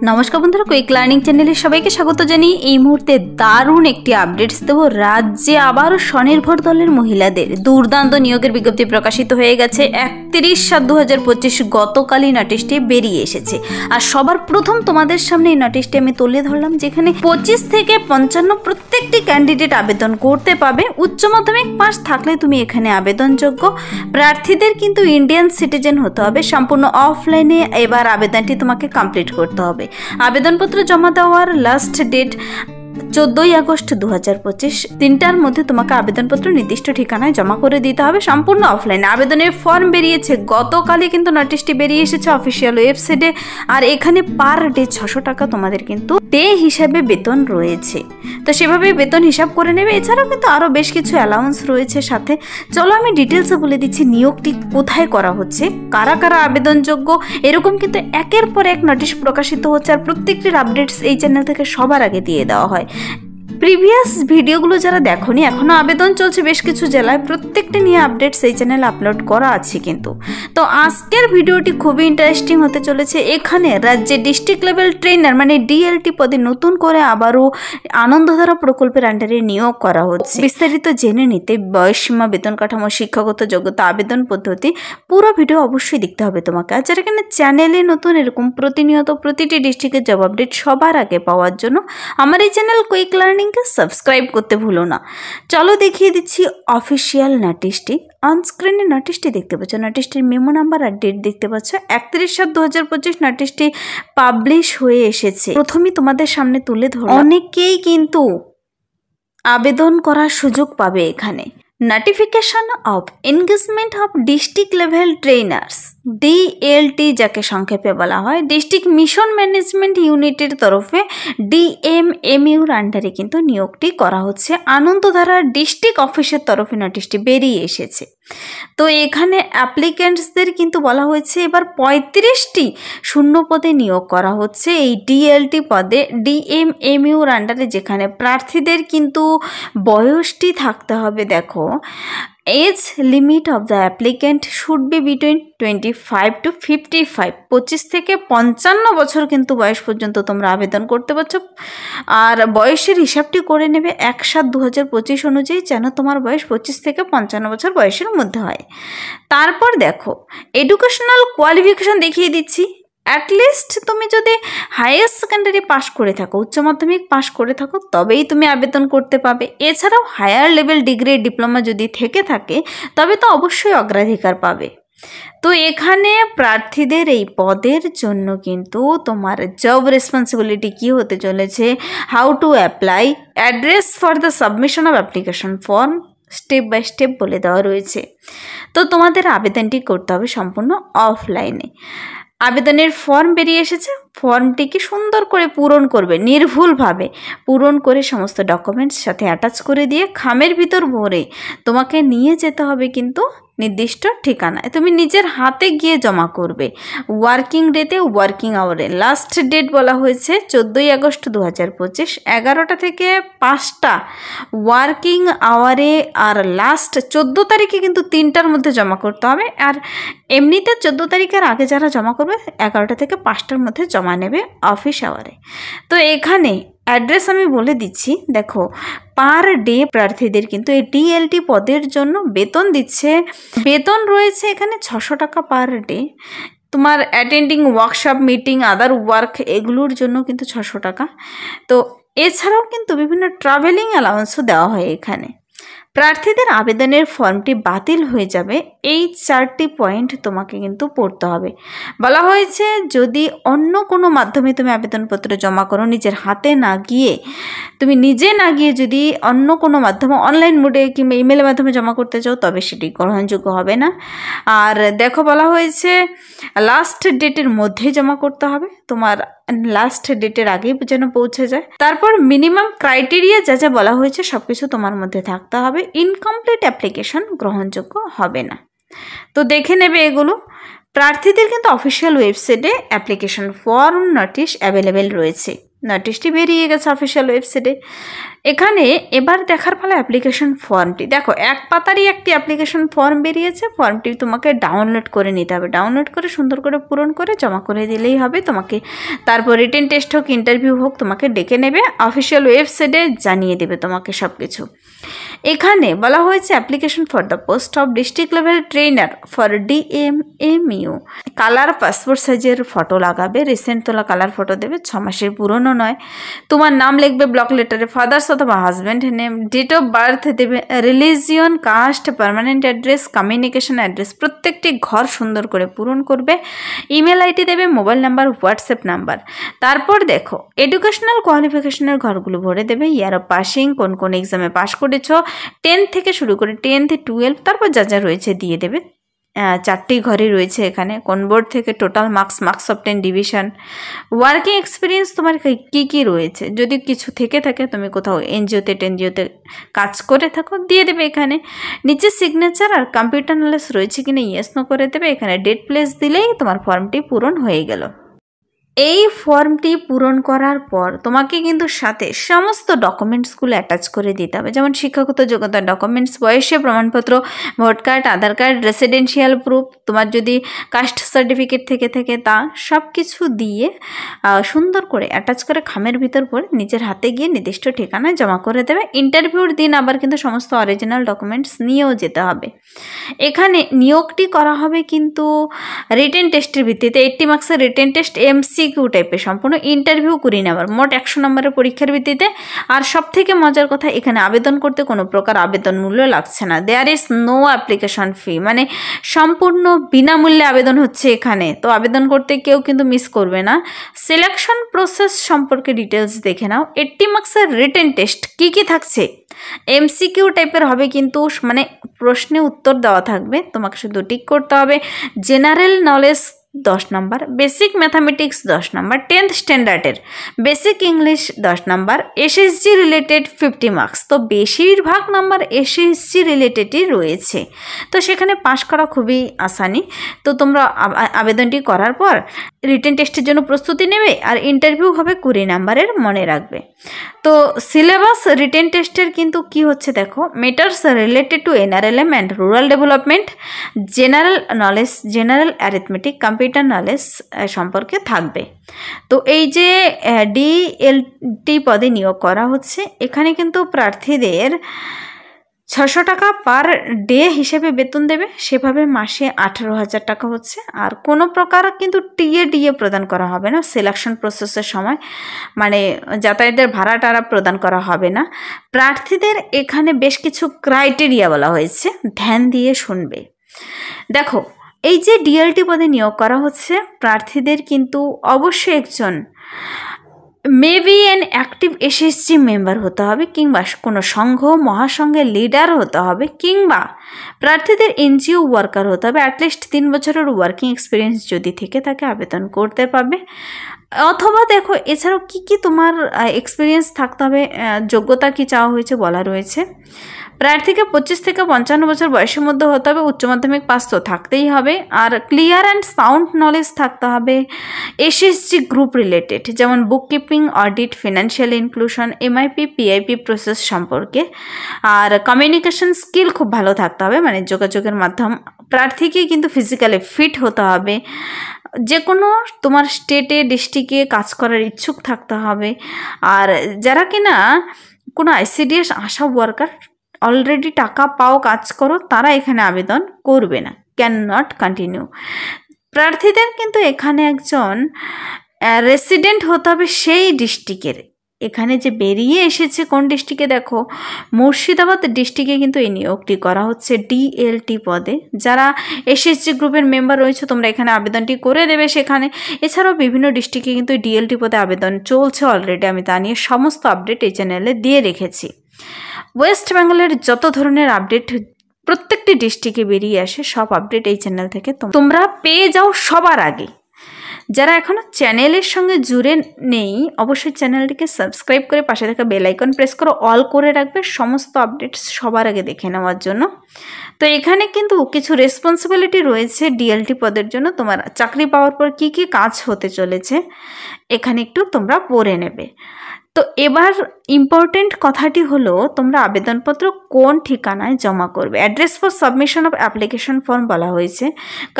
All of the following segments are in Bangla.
নমস্কার বন্ধুরা, কুইক লার্নিং চ্যানেলে সবাইকে স্বাগত জানিয়ে এই মুহূর্তে দারুণ একটি আপডেটস দেব। রাজ্যে আবারও স্বনির্ভর দলের মহিলাদের দুর্দান্ত নিয়োগের বিজ্ঞপ্তি প্রকাশিত হয়ে গেছে। 31/7/2025 গতকালই নোটিশটি বেরিয়ে এসেছে। আর সবার প্রথম তোমাদের সামনে এই নোটিশটি আমি তুলে ধরলাম, যেখানে 25 থেকে 55 প্রত্যেকটি ক্যান্ডিডেট আবেদন করতে পাবে। উচ্চ মাধ্যমিক পাস থাকলে তুমি এখানে আবেদনযোগ্য। প্রার্থীদের কিন্তু ইন্ডিয়ান সিটিজেন হতে হবে। সম্পূর্ণ অফলাইনে এবার আবেদনটি তোমাকে কমপ্লিট করতে হবে। আবেদনপত্র জমা দেওয়ার লাস্ট ডেট 14 আগস্ট 2025। 3টার মধ্যে তোমাকে আবেদনপত্র নির্দিষ্ট ঠিকানায় জমা করে দিতে হবে, সম্পূর্ণ অফলাইন। আবেদনের ফর্ম বেরিয়েছে গতকালই, কিন্তু নোটিশটি বেরিয়ে এসেছে অফিসিয়াল ওয়েবসাইটে। আর এখানে পার ডে 600 টাকা তোমাদের কিন্তু ডে হিসাবে বেতন রয়েছে, তো সেভাবে বেতন হিসাব করে নেবে। এছাড়াও কিন্তু আরও বেশ কিছু অ্যালাউন্স রয়েছে সাথে। চলো আমি ডিটেলসে বলে দিচ্ছি নিয়োগটি কোথায় করা হচ্ছে, কারা কারা আবেদনযোগ্য। এরকম কিন্তু একের পর এক নোটিশ প্রকাশিত হচ্ছে, আর প্রত্যেকটির আপডেটস এই চ্যানেল থেকে সবার আগে দিয়ে দেওয়া হয়। প্রিভিয়াস ভিডিওগুলো যারা দেখোনি, এখনও আবেদন চলছে বেশ কিছু জেলায়, প্রত্যেকটা নিয়ে আপডেটস এই চ্যানেলে আপলোড করা আছে কিন্তু। তো আজকের ভিডিওটি খুবই ইন্টারেস্টিং হতে চলেছে। এখানে রাজ্যে ডিস্ট্রিক্ট লেভেল ট্রেনার মানে ডিএলটি পদে নতুন করে আবারও আনন্দধারা প্রকল্পের আন্ডারে নিয়োগ করা হচ্ছে। বিস্তারিত জেনে নিতে বয়সসীমা, বেতন কাঠামো, শিক্ষাগত যোগ্যতা, আবেদন পদ্ধতি পুরো ভিডিও অবশ্যই দেখতে হবে তোমাকে। আর যারা এখানে চ্যানেলে নতুন এরকম প্রতিনিয়ত প্রতিটি ডিস্ট্রিক্টের জব আপডেট সবার আগে পাওয়ার জন্য আমার এই চ্যানেল কুইক লার্নিং সাবস্ক্রাইব করতে ভুলো না। চলো দেখিয়ে দিচ্ছি অফিসিয়াল নোটিশটি। অনস্ক্রিনে নোটিশটি দেখতে পাচ্ছ, নোটিশটির মেমো নাম্বার আর ডেট দেখতে পাচ্ছ। 31/7/2025 নোটিশটি পাবলিশ হয়ে এসেছে। প্রথমেই তোমাদের সামনে তুলে ধরো, অনেকেই কিন্তু আবেদন করার সুযোগ পাবে এখানে। Notification off engagement of district level trainers, DLT যাকে সংক্ষেপে বলা হয়, ডিস্ট্রিক্ট মিশন ম্যানেজমেন্ট ইউনিটের তরফে ডিএমএমইউর আন্ডারে কিন্তু নিয়োগটি করা হচ্ছে। আনন্দধারা ডিস্ট্রিক্ট অফিসের তরফে নোটিশটি বেরিয়ে এসেছে। তো এখানে অ্যাপ্লিক্যান্টসদের কিন্তু বলা হয়েছে এবার 35টি শূন্য পদে নিয়োগ করা হচ্ছে এই ডিএলটি পদে ডিএমএমইউর আন্ডারে, যেখানে প্রার্থীদের কিন্তু বয়সটি থাকতে হবে। দেখো, age limit of the applicant should be between 25 to 55। 25 থেকে 55 বছর কিন্তু বয়স পর্যন্ত তোমরা আবেদন করতে পারছো। আর বয়সের হিসাবটি করে নেবে 1/7/2025 অনুযায়ী, যেন তোমার বয়স 25 থেকে 55 বছর বয়সের মধ্যে হয়। তারপর দেখো, এডুকেশনাল কোয়ালিফিকেশন দেখিয়ে দিচ্ছি। অ্যাটলিস্ট তুমি যদি হায়ার সেকেন্ডারি পাস করে থাকো, উচ্চ মাধ্যমিক পাস করে থাকো, তবেই তুমি আবেদন করতে পাবে। এছাড়াও হায়ার লেভেল ডিগ্রি, ডিপ্লোমা যদি থেকে থাকে তবে তো অবশ্যই অগ্রাধিকার পাবে। তো এখানে প্রার্থীদের এই পদের জন্য কিন্তু তোমার জব রেসপন্সিবিলিটি কী হতে চলেছে, how to apply, address for the submission of application form, step by step বলে দেওয়া রয়েছে। তো তোমাদের আবেদনটি করতে হবে সম্পূর্ণ অফলাইনে। আবেদনের ফর্ম বেরিয়ে এসেছে, ফর্মটিকে সুন্দর করে পূরণ করবে, নির্ভুলভাবে পূরণ করে সমস্ত ডকুমেন্টস সাথে অ্যাটাচ করে দিয়ে খামের ভিতর ভরে তোমাকে নিয়ে যেতে হবে কিন্তু নির্দিষ্ট ঠিকানায়। তুমি নিজের হাতে গিয়ে জমা করবে ওয়ার্কিং ডেতে, ওয়ার্কিং আওয়ারে। লাস্ট ডেট বলা হয়েছে 14 আগস্ট 2025, 11টা থেকে 5টা ওয়ার্কিং আওয়ারে। আর লাস্ট 14 তারিখে কিন্তু 3টার মধ্যে জমা করতে হবে। আর এমনিতে 14 তারিখের আগে যারা জমা করবে 11টা থেকে 5টার মধ্যে জমা নেবে অফিস আওয়ারে। তো এখানে অ্যাড্রেস আমি বলে দিচ্ছি। দেখো, পার ডে প্রার্থীদের কিন্তু এই ডিএলটি পদের জন্য বেতন দিচ্ছে। বেতন রয়েছে এখানে 600 টাকা পার ডে। তোমার attending workshop, meeting, other work এগুলোর জন্য কিন্তু 600 টাকা। তো এছাড়াও কিন্তু বিভিন্ন ট্রাভেলিং অ্যালাউন্সও দেওয়া হয় এখানে। প্রার্থীদের আবেদনের ফর্মটি বাতিল হয়ে যাবে, এই 4টি পয়েন্ট তোমাকে কিন্তু পড়তে হবে। বলা হয়েছে যদি অন্য কোনো মাধ্যমে তুমি আবেদনপত্র জমা করো, নিজের হাতে না গিয়ে, তুমি নিজে না গিয়ে যদি অন্য কোনো মাধ্যমে অনলাইন মোডে কিংবা ইমেলের মাধ্যমে জমা করতে চাও, তবে সেটি গ্রহণযোগ্য হবে না। আর দেখো, বলা হয়েছে লাস্ট ডেটের মধ্যে জমা করতে হবে, তোমার লাস্ট ডেটের আগেই যেন পৌঁছে যায়। তারপর মিনিমাম ক্রাইটেরিয়া যা যা বলা হয়েছে সব কিছু তোমার মধ্যে থাকতে হবে। ইনকমপ্লিট অ্যাপ্লিকেশন গ্রহণযোগ্য হবে না। তো দেখে নেবে এগুলো। প্রার্থীদের কিন্তু অফিসিয়াল ওয়েবসাইটে অ্যাপ্লিকেশন ফর্ম, নোটিশ অ্যাভেলেবেল রয়েছে। নোটিশটি বেরিয়ে গেছে অফিসিয়াল ওয়েবসাইটে। এখানে এবার দেখার ফলে অ্যাপ্লিকেশন ফর্মটি দেখো, এক পাতারই একটি অ্যাপ্লিকেশন ফর্ম বেরিয়েছে। ফর্মটি তোমাকে ডাউনলোড করে নিতে হবে, ডাউনলোড করে সুন্দর করে পূরণ করে জমা করে দিলেই হবে। তোমাকে তারপর রিটেন টেস্ট হোক ইন্টারভিউ হোক তোমাকে ডেকে নেবে, অফিসিয়াল ওয়েবসাইটে জানিয়ে দেবে তোমাকে সব কিছু। এখানে বলা হয়েছে application for the post of district level trainer for DMMU। Colour passport সাইজের ফটো লাগাবে, রিসেন্ট তোলা কালার ফটো দেবে, 6 মাসের পুরনো নয়। তোমার নাম লিখবে ব্লক লেটারে, ফাদার্স অথবা husband name, date of birth দেবে, religion, caste, permanent address, communication address প্রত্যেকটি ঘর সুন্দর করে পূরণ করবে। ইমেল আইডি দেবে, মোবাইল নাম্বার, হোয়াটসঅ্যাপ নাম্বার। তারপর দেখো এডুকেশনাল কোয়ালিফিকেশনের ঘরগুলো ভরে দেবে, ইয়ার অফ পাসিং, কোন কোন এক্সামে পাস করেছো, 10 থেকে শুরু করে 10 থেকে 12, তারপর যা যা রয়েছে দিয়ে দেবে। 4টি ঘরই রয়েছে এখানে, কোন বোর্ড থেকে, total marks of 10 division, working experience তোমার কী কী রয়েছে, যদি কিছু থেকে থাকে তুমি কোথাও এনজিওতে টেনজিওতে কাজ করে থাকো দিয়ে দেবে এখানে। নিচে সিগনেচার আর কম্পিউটার নলেজ রয়েছে কিনা ইয়েস নো করে দেবে। এখানে ডেট প্লেস দিলেই তোমার ফর্মটি পূরণ হয়ে গেল। এই ফর্মটি পূরণ করার পর তোমাকে কিন্তু সাথে সমস্ত ডকুমেন্টসগুলো অ্যাটাচ করে দিতে হবে, যেমন শিক্ষাগত যোগ্যতার ডকুমেন্টস, বয়সের প্রমাণপত্র, ভোট কার্ড, আধার কার্ড, রেসিডেন্সিয়াল প্রুফ, তোমার যদি কাস্ট সার্টিফিকেট থেকে থাকে তা সব কিছু দিয়ে সুন্দর করে অ্যাটাচ করে খামের ভিতর পরে নিজের হাতে গিয়ে নির্দিষ্ট ঠিকানায় জমা করে দেবে। ইন্টারভিউর দিন আবার কিন্তু সমস্ত অরিজিনাল ডকুমেন্টস নিয়েও যেতে হবে। এখানে নিয়োগটি করা হবে কিন্তু রিটেন টেস্টের ভিত্তিতে, 80 মার্কসের রিটেন টেস্ট, MCQ টাইপের, সম্পূর্ণ ইন্টারভিউ 20 নাম্বার, মোট 100 নম্বরের পরীক্ষার ভিত্তিতে। আর সব থেকে মজার কথা, এখানে আবেদন করতে কোনো প্রকার আবেদন মূল্য লাগছে না, there is no application fee, মানে সম্পূর্ণ বিনামূল্যে আবেদন হচ্ছে এখানে। তো আবেদন করতে কেউ কিন্তু মিস করবে না। সিলেকশন প্রসেস সম্পর্কে ডিটেলস দেখে নাও। 80 মার্কসের রিটেন টেস্ট কী কী থাকছে, MCQ টাইপের হবে কিন্তু, মানে প্রশ্নে উত্তর দেওয়া থাকবে, তোমাকে শুধু টিক করতে হবে। জেনারেল নলেজ 10 নম্বর, বেসিক ম্যাথামেটিক্স 10 নম্বর, 10th স্ট্যান্ডার্ডের বেসিক ইংলিশ 10 নম্বর, SSG রিলেটেড 50 মার্কস। তো বেশিরভাগ নাম্বার SSG রিলেটেডই রয়েছে, তো সেখানে পাশ করা খুবই আসানি। তো তোমরা আবেদনটি করার পর রিটেন টেস্টের জন্য প্রস্তুতি নেবে, আর ইন্টারভিউ হবে 20 নাম্বারের, মনে রাখবে। তো সিলেবাস রিটেন টেস্টের কিন্তু কি হচ্ছে দেখো, matters related to NRLM and rural development, general knowledge, general arithmetic, computer knowledge সম্পর্কে থাকবে। তো এই যে DLT পদে নিয়োগ করা হচ্ছে, এখানে কিন্তু প্রার্থীদের 600 টাকা পার ডে হিসেবে বেতন দেবে, সেভাবে মাসে 18,000 টাকা হচ্ছে। আর কোনো প্রকার কিন্তু DA প্রদান করা হবে না সিলেকশন প্রসেসের সময়, মানে যাতায়াতের ভাড়া টাড়া প্রদান করা হবে না। প্রার্থীদের এখানে বেশ কিছু ক্রাইটেরিয়া বলা হয়েছে, ধ্যান দিয়ে শুনবে। দেখো এই যে DLT পদে নিয়োগ করা হচ্ছে, প্রার্থীদের কিন্তু অবশ্যই একজন maybe an active SSG member হতে হবে, কিংবা কোনো সংঘ মহাসংঘের লিডার হতে হবে, কিংবা প্রার্থীদের NGO ওয়ার্কার হতে হবে। অ্যাটলিস্ট 3 বছরের ওয়ার্কিং এক্সপিরিয়েন্স যদি থেকে থাকে আবেদন করতে পারবে। অথবা দেখো এছাড়াও কি কি তোমার এক্সপিরিয়েন্স থাকতে হবে, যোগ্যতা কি চাওয়া হয়েছে বলা রয়েছে। প্রার্থীকে 25 থেকে 55 বছর বয়সের মধ্যে হতে হবে, উচ্চ মাধ্যমিক পাস তো থাকতেই হবে, আর ক্লিয়ার অ্যান্ড সাউন্ড নলেজ থাকতে হবে SSG গ্রুপ রিলেটেড, যেমন বুক keeping, audit, financial inclusion, MIP, PIP process সম্পর্কে। আর কমিউনিকেশন স্কিল খুব ভালো থাকতে হবে, মানে যোগাযোগের মাধ্যম। প্রার্থীকে কিন্তু ফিজিক্যালি ফিট হতে হবে, যে কোনো তোমার স্টেটে ডিস্ট্রিক্টে কাজ করার ইচ্ছুক থাকতে হবে। আর যারা কিনা কোনো ICDS আশা ওয়ার্কার অলরেডি টাকা পাও কাজ করো, তারা এখানে আবেদন করবে না, ক্যান নট কন্টিনিউ। প্রার্থীদের কিন্তু এখানে একজন রেসিডেন্ট হতে হবে সেই ডিস্ট্রিক্টের। এখানে যে বেরিয়ে এসেছে কোন ডিস্ট্রিক্টে, দেখো মুর্শিদাবাদ ডিস্ট্রিক্টে কিন্তু এই নিয়োগটি করা হচ্ছে DLT পদে। যারা SSG গ্রুপের মেম্বার রয়েছে তোমরা এখানে আবেদনটি করে দেবে সেখানে। এছাড়াও বিভিন্ন ডিস্ট্রিক্টে কিন্তু DLT পদে আবেদন চলছে অলরেডি, আমি তা নিয়ে সমস্ত আপডেট এই চ্যানেলে দিয়ে রেখেছি। ওয়েস্ট বেঙ্গলের যত ধরনের আপডেট প্রত্যেকটি ডিস্ট্রিক্টে বেরিয়ে আসে, সব আপডেট এই চ্যানেল থেকে তোমরা পেয়ে যাও সবার আগে। যারা এখনও চ্যানেলের সঙ্গে জুড়ে নেই অবশ্যই চ্যানেলটিকে সাবস্ক্রাইব করে পাশে থাকা বেল আইকন প্রেস করে অল করে রাখবে সমস্ত আপডেটস সবার আগে দেখে নেওয়ার জন্য। তো এখানে কিন্তু কিছু রেসপন্সিবিলিটি রয়েছে ডিএলটি পদের জন্য। তোমার চাকরি পাওয়ার পর কী কী কাজ হতে চলেছে এখানে একটু তোমরা পড়ে নেবে। তো এবার ইম্পর্টেন্ট কথাটি হলো তোমরা আবেদনপত্র কোন ঠিকানায় জমা করবে। Address for submission of application form বলা হয়েছে।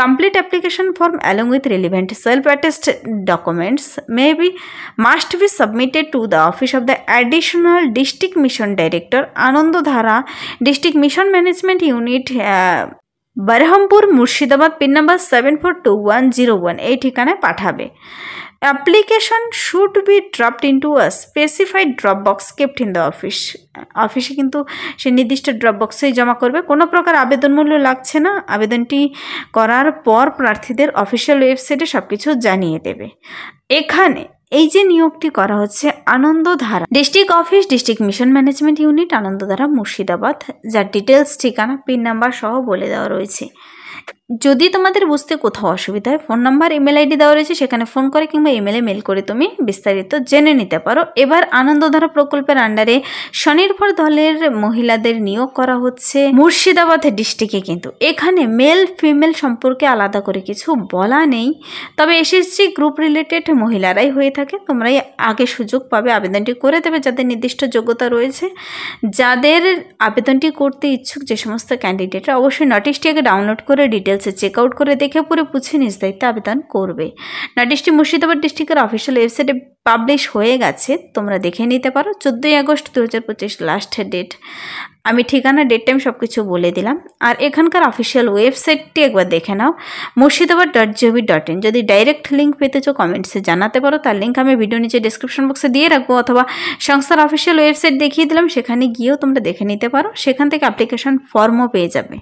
Complete application form along with relevant self attested documents must be submitted to the office of the additional district mission director, Anandadhara, district mission management unit, Berhampur, Murshidabad, pin number 742101 এই ঠিকানায় পাঠাবে। Application should be dropped into a specified drop box kept in the office. অফিসে কিন্তু সে নির্দিষ্ট ড্রপ বক্সেই জমা করবে। কোনো প্রকার আবেদন মূল্য লাগছে না। আবেদনটি করার পর প্রার্থীদের অফিসিয়াল ওয়েবসাইটে সব কিছু জানিয়ে দেবে। এখানে এই যে নিয়োগটি করা হচ্ছে Anandadhara district office, district mission management unit, Anandadhara, Murshidabad, যার ডিটেলস, ঠিকানা, পিন নাম্বার সহ বলে দেওয়া রয়েছে। যদি তোমাদের বুঝতে কোথাও অসুবিধা হয় ফোন নাম্বার, ইমেল আইডি দেওয়া রয়েছে, সেখানে ফোন করে কিংবা ইমেলে মেল করে তুমি বিস্তারিত জেনে নিতে পারো। এবার আনন্দধারা প্রকল্পের আন্ডারে স্বনির্ভর দলের মহিলাদের নিয়োগ করা হচ্ছে মুর্শিদাবাদ ডিস্ট্রিক্টে। কিন্তু এখানে মেল ফিমেল সম্পর্কে আলাদা করে কিছু বলা নেই, তবে এসএসজি গ্রুপ রিলেটেড মহিলারাই হয়ে থাকে। তোমরাই আগে সুযোগ পাবে, আবেদনটি করে দেবে যাদের নির্দিষ্ট যোগ্যতা রয়েছে। যাদের আবেদনটি করতে ইচ্ছুক যে সমস্ত ক্যান্ডিডেটরা অবশ্যই নোটিশটি আগে ডাউনলোড করে ডিটেলসে চেক আউট করে দেখে পুরো পুছে নিজ দায়িত্বে আবেদন করবে। নোটিশটি মুর্শিদাবাদ ডিস্ট্রিক্টের অফিসিয়াল ওয়েবসাইটে পাবলিশ হয়ে গেছে, তোমরা দেখে নিতে পারো। 14 আগস্ট 2025 লাস্ট ডেট। আমি ঠিকানা, ডেট, টাইম সব কিছু বলে দিলাম। আর এখানকার অফিসিয়াল ওয়েবসাইটটি একবার দেখে নাও, মুর্শিদাবাদ.gov.in। যদি ডাইরেক্ট লিঙ্ক পেতে চাও কমেন্টসে জানাতে পারো, তার লিঙ্ক আমি ভিডিও নিচে ডিসক্রিপশন বক্সে দিয়ে রাখবো, অথবা সংস্থার অফিসিয়াল ওয়েবসাইট দেখিয়ে দিলাম, সেখানে গিয়েও তোমরা দেখে নিতে পারো। সেখান থেকে অ্যাপ্লিকেশন ফর্মও পেয়ে যাবে।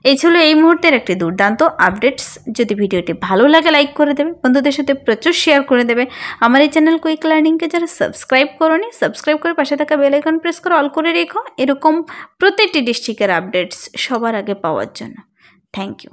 এই ছিল এই মুহূর্তের একটি দুর্দান্ত আপডেটস। যদি ভিডিওটি ভালো লাগে লাইক করে দেবে, বন্ধুদের সাথে প্রচুর শেয়ার করে দেবে। আমার এই চ্যানেল কুইক লার্নিংকে যারা সাবস্ক্রাইব করোনি সাবস্ক্রাইব করে পাশে থাকা বেল আইকন প্রেস করে অল করে রেখো এরকম প্রত্যেকটি ডিস্ট্রিক্টের আপডেটস সবার আগে পাওয়ার জন্য। Thank you.